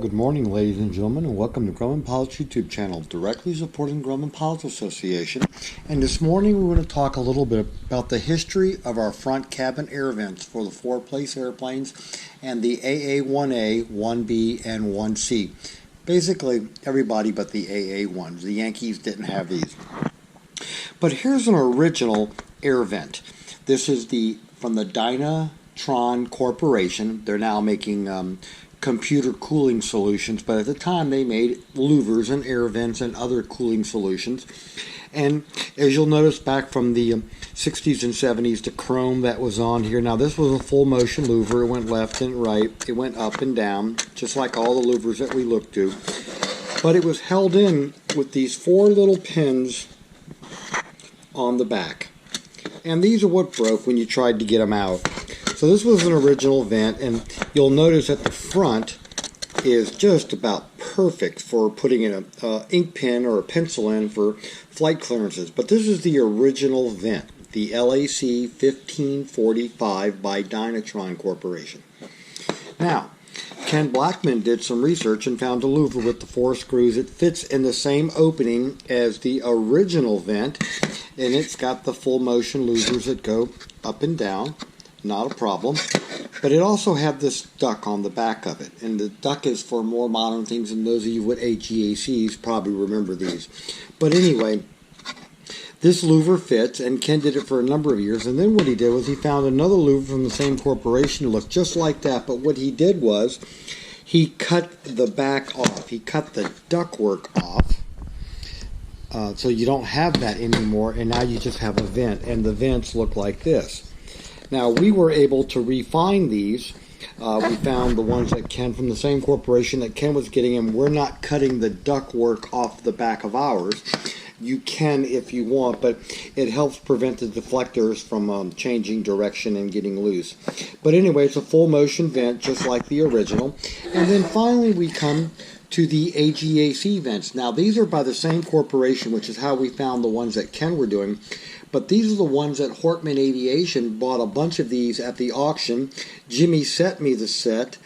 good morning, ladies and gentlemen, and welcome to Grumman Pilots YouTube channel, directly supporting Grumman Pilots Association. And this morning we're going to talk a little bit about the history of our front cabin air vents for the four-place airplanes and the AA-1A, 1B, and 1C. Basically, everybody but the AA-1s. The Yankees didn't have these. But here's an original air vent. This is from the Dynatron Corporation. They're now making computer cooling solutions, but at the time they made louvers and air vents and other cooling solutions. And as you'll notice back from the 60s and 70s, the chrome that was on here, now this was a full motion louver. It went left and right, it went up and down, just like all the louvers that we look to, but it was held in with these four little pins on the back, and these are what broke when you tried to get them out. So this was an original vent, and you'll notice that the front is just about perfect for putting in an ink pen or a pencil in for flight clearances. But this is the original vent, the LAC1545 by Dynatron Corporation. Now, Ken Blackman did some research and found a louver with the four screws. It fits in the same opening as the original vent, and it's got the full motion louvers that go up and down. Not a problem. But it also had this duck on the back of it, and the duck is for more modern things, and those of you with HVACs probably remember these. But anyway, this louver fits, and Ken did it for a number of years, and then what he did was he found another louver from the same corporation that looked just like that, but what he did was he cut the back off. He cut the ductwork off, so you don't have that anymore, and now you just have a vent, and the vents look like this. Now, we were able to refine these. We found the ones that Ken, from the same corporation that Ken was getting them. We're not cutting the ductwork off the back of ours. You can if you want, but it helps prevent the deflectors from changing direction and getting loose. But anyway, it's a full motion vent, just like the original. And then finally we come to the HVAC vents. Now, these are by the same corporation, which is how we found the ones that Ken were doing. But these are the ones that Hortman Aviation bought a bunch of these at the auction. Jimmy sent me the set,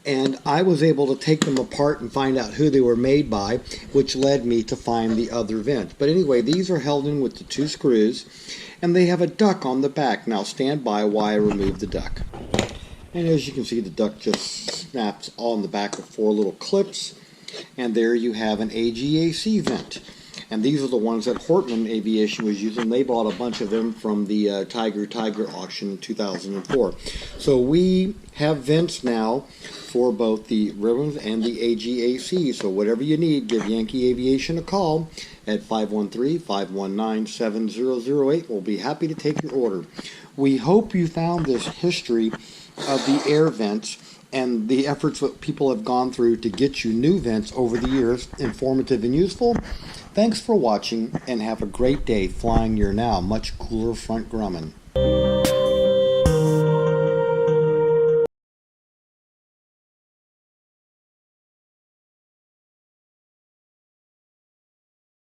and I was able to take them apart and find out who they were made by, which led me to find the other vent. But anyway, these are held in with the two screws, and they have a duck on the back. Now stand by while I remove the duck. And as you can see, the duck just snaps on the back with four little clips, and there you have an HVAC vent. And these are the ones that Hortman Aviation was using. They bought a bunch of them from the Tiger auction in 2004. So we have vents now for both the ribbons and the HVAC. So whatever you need, give Yankee Aviation a call at 513-519-7008. We'll be happy to take your order. We hope you found this history of the air vents and the efforts that people have gone through to get you new vents over the years informative and useful. Thanks for watching, and have a great day flying your now much cooler front Grumman.